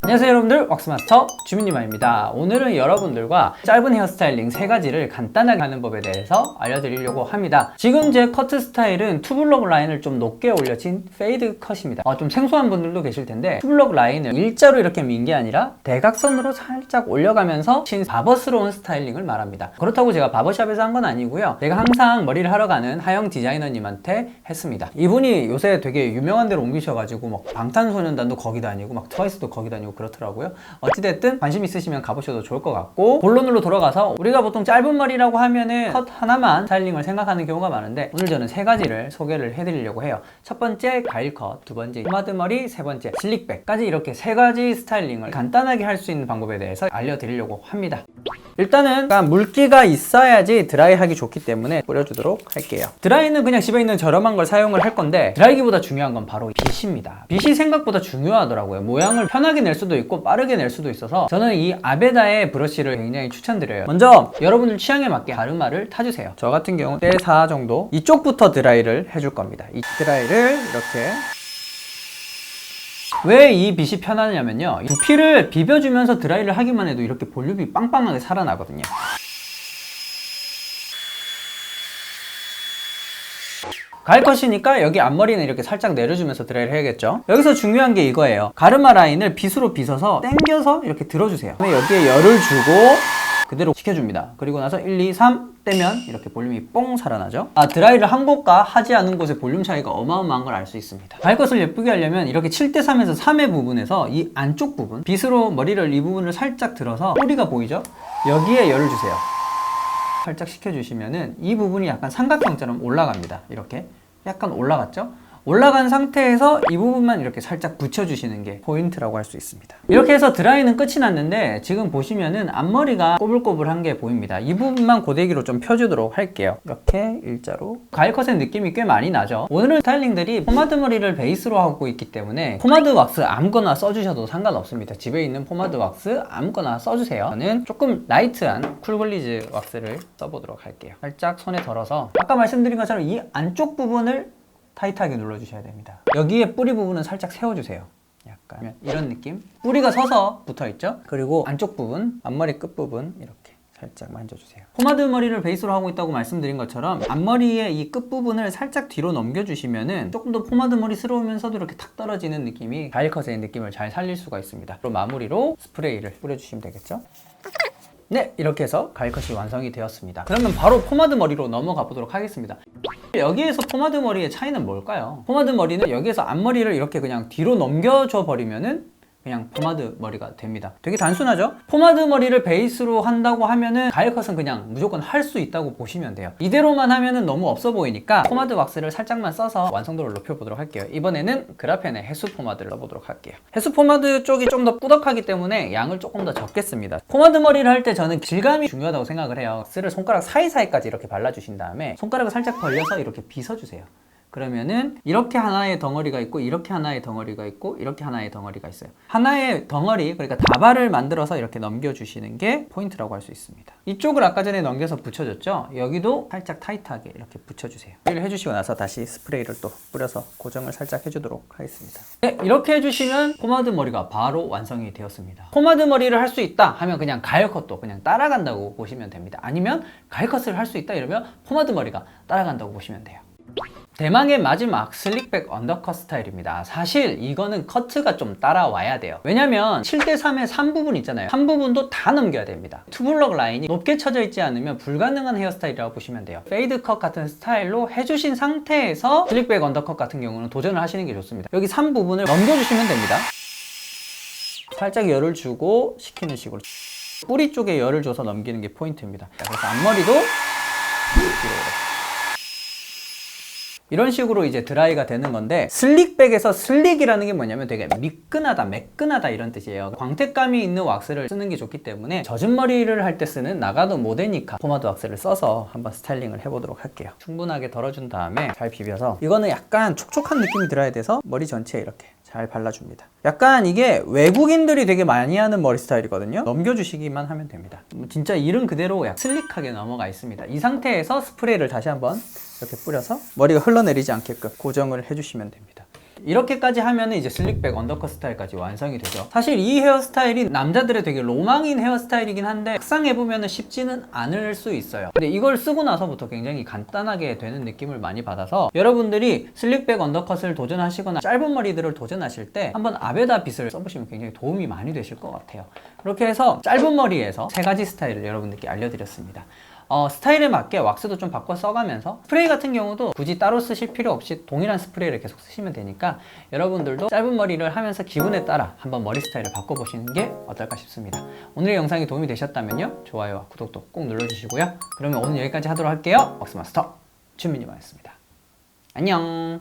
안녕하세요 여러분들, 왁스마스터 주민님입니다. 오늘은 여러분들과 짧은 헤어스타일링 3가지를 간단하게 하는 법에 대해서 알려드리려고 합니다. 지금 제 커트 스타일은 투블럭 라인을 좀 높게 올려진 페이드 컷입니다. 좀 생소한 분들도 계실 텐데, 투블럭 라인을 일자로 이렇게 민 게 아니라 대각선으로 살짝 올려가면서 친 바버스러운 스타일링을 말합니다. 그렇다고 제가 바버샵에서 한 건 아니고요, 제가 항상 머리를 하러 가는 하영 디자이너님한테 했습니다. 이분이 요새 되게 유명한 데로 옮기셔가지고 막 방탄소년단도 거기 다니고 막 트와이스도 거기 다니고 그렇더라고요. 어찌됐든 관심 있으시면 가보셔도 좋을 것 같고, 본론으로 돌아가서 우리가 보통 짧은 머리라고 하면은 컷 하나만 스타일링을 생각하는 경우가 많은데, 오늘 저는 3가지를 소개를 해드리려고 해요. 첫 번째 가일 컷, 두 번째 포마드 머리, 세 번째 슬릭백까지 이렇게 3가지 스타일링을 간단하게 할 수 있는 방법에 대해서 알려드리려고 합니다. 일단은 물기가 있어야지 드라이하기 좋기 때문에 뿌려주도록 할게요. 드라이는 그냥 집에 있는 저렴한 걸 사용을 할 건데, 드라이기보다 중요한 건 바로 빗입니다. 빗이 생각보다 중요하더라고요. 모양을 편하게 낼 수도 있고 빠르게 낼 수도 있어서 저는 이 아베다의 브러쉬를 굉장히 추천드려요. 먼저 여러분들 취향에 맞게 가르마를 타주세요. 저 같은 경우 1/4 정도 이쪽부터 드라이를 해줄 겁니다. 이 드라이를 이렇게. 왜 이 빗이 편하냐면요, 두피를 비벼주면서 드라이를 하기만 해도 이렇게 볼륨이 빵빵하게 살아나거든요. 가일컷이니까 여기 앞머리는 이렇게 살짝 내려주면서 드라이를 해야겠죠. 여기서 중요한 게 이거예요. 가르마 라인을 빗으로 빗어서 당겨서 이렇게 들어주세요. 여기에 열을 주고 그대로 식혀줍니다. 그리고 나서 1, 2, 3 떼면 이렇게 볼륨이 뽕 살아나죠. 드라이를 한 곳과 하지 않은 곳의 볼륨 차이가 어마어마한 걸 알 수 있습니다. 가일컷을 예쁘게 하려면 이렇게 7:3에서 3의 부분에서 이 안쪽 부분, 빗으로 머리를 이 부분을 살짝 들어서 뿌리가 보이죠? 여기에 열을 주세요. 살짝 식혀주시면은 이 부분이 약간 삼각형처럼 올라갑니다. 이렇게 약간 올라갔죠? 올라간 상태에서 이 부분만 이렇게 살짝 붙여주시는 게 포인트라고 할 수 있습니다. 이렇게 해서 드라이는 끝이 났는데, 지금 보시면은 앞머리가 꼬불꼬불한 게 보입니다. 이 부분만 고데기로 좀 펴주도록 할게요. 이렇게 일자로. 가일컷의 느낌이 꽤 많이 나죠. 오늘은 스타일링들이 포마드 머리를 베이스로 하고 있기 때문에 포마드 왁스 아무거나 써주셔도 상관없습니다. 집에 있는 포마드 왁스 아무거나 써주세요. 저는 조금 라이트한 쿨글리즈 왁스를 써보도록 할게요. 살짝 손에 덜어서 아까 말씀드린 것처럼 이 안쪽 부분을 타이트하게 눌러주셔야 됩니다. 여기에 뿌리 부분은 살짝 세워주세요. 약간 이런 느낌. 뿌리가 서서 붙어있죠? 그리고 안쪽 부분, 앞머리 끝부분 이렇게 살짝 만져주세요. 포마드 머리를 베이스로 하고 있다고 말씀드린 것처럼 앞머리의 이 끝부분을 살짝 뒤로 넘겨주시면은 조금 더 포마드 머리스러우면서도 이렇게 탁 떨어지는 느낌이 가일컷의 느낌을 잘 살릴 수가 있습니다. 그리고 마무리로 스프레이를 뿌려주시면 되겠죠? 네, 이렇게 해서 가일컷이 완성이 되었습니다. 그러면 바로 포마드 머리로 넘어가 보도록 하겠습니다. 여기에서 포마드 머리의 차이는 뭘까요? 포마드 머리는 여기에서 앞머리를 이렇게 그냥 뒤로 넘겨줘 버리면은 그냥 포마드 머리가 됩니다. 되게 단순하죠? 포마드 머리를 베이스로 한다고 하면은 가일컷은 그냥 무조건 할 수 있다고 보시면 돼요. 이대로만 하면은 너무 없어 보이니까 포마드 왁스를 살짝만 써서 완성도를 높여보도록 할게요. 이번에는 그라펜의 해수 포마드를 넣어보도록 할게요. 해수 포마드 쪽이 좀 더 꾸덕하기 때문에 양을 조금 더 적게 씁니다. 포마드 머리를 할 때 저는 질감이 중요하다고 생각을 해요. 왁스를 손가락 사이사이까지 이렇게 발라주신 다음에 손가락을 살짝 벌려서 이렇게 빗어주세요. 그러면은 이렇게 하나의 덩어리가 있고, 이렇게 하나의 덩어리가 있고, 이렇게 하나의 덩어리가 있어요. 하나의 덩어리, 그러니까 다발을 만들어서 이렇게 넘겨주시는 게 포인트라고 할 수 있습니다. 이쪽을 아까 전에 넘겨서 붙여줬죠? 여기도 살짝 타이트하게 이렇게 붙여주세요. 이렇게 해주시고 나서 다시 스프레이를 또 뿌려서 고정을 살짝 해주도록 하겠습니다. 네, 이렇게 해주시면 포마드 머리가 바로 완성이 되었습니다. 포마드 머리를 할 수 있다 하면 그냥 가일컷도 그냥 따라간다고 보시면 됩니다. 아니면 가일컷을 할 수 있다 이러면 포마드 머리가 따라간다고 보시면 돼요. 대망의 마지막 슬릭백 언더컷 스타일입니다. 사실 이거는 커트가 좀 따라와야 돼요. 왜냐면 7:3의 3 부분 있잖아요. 3 부분도 다 넘겨야 됩니다. 투블럭 라인이 높게 쳐져 있지 않으면 불가능한 헤어스타일이라고 보시면 돼요. 페이드 컷 같은 스타일로 해주신 상태에서 슬릭백 언더컷 같은 경우는 도전을 하시는 게 좋습니다. 여기 3 부분을 넘겨주시면 됩니다. 살짝 열을 주고 식히는 식으로 뿌리 쪽에 열을 줘서 넘기는 게 포인트입니다. 그래서 앞머리도 이런 식으로 이제 드라이가 되는 건데, 슬릭백에서 슬릭이라는 게 뭐냐면 되게 미끈하다, 매끈하다 이런 뜻이에요. 광택감이 있는 왁스를 쓰는 게 좋기 때문에 젖은 머리를 할 때 쓰는 나가도 모데니카 포마드 왁스를 써서 한번 스타일링을 해보도록 할게요. 충분하게 덜어준 다음에 잘 비벼서, 이거는 약간 촉촉한 느낌이 들어야 돼서 머리 전체에 이렇게 잘 발라줍니다. 약간 이게 외국인들이 되게 많이 하는 머리 스타일이거든요. 넘겨주시기만 하면 됩니다. 진짜 이름 그대로 슬릭하게 넘어가 있습니다. 이 상태에서 스프레이를 다시 한번 이렇게 뿌려서 머리가 흘러내리지 않게끔 고정을 해주시면 됩니다. 이렇게까지 하면 이제 슬릭백 언더컷 스타일까지 완성이 되죠. 사실 이 헤어스타일이 남자들의 되게 로망인 헤어스타일이긴 한데 막상 해보면 쉽지는 않을 수 있어요. 근데 이걸 쓰고 나서부터 굉장히 간단하게 되는 느낌을 많이 받아서 여러분들이 슬릭백 언더컷을 도전하시거나 짧은 머리들을 도전하실 때 한번 아베다 빗을 써보시면 굉장히 도움이 많이 되실 것 같아요. 그렇게 해서 짧은 머리에서 3가지 스타일을 여러분들께 알려드렸습니다. 스타일에 맞게 왁스도 좀 바꿔 써가면서 스프레이 같은 경우도 굳이 따로 쓰실 필요 없이 동일한 스프레이를 계속 쓰시면 되니까 여러분들도 짧은 머리를 하면서 기분에 따라 한번 머리 스타일을 바꿔보시는 게 어떨까 싶습니다. 오늘의 영상이 도움이 되셨다면요, 좋아요와 구독도 꼭 눌러주시고요. 그러면 오늘 여기까지 하도록 할게요. 왁스마스터 최민희였습니다. 안녕.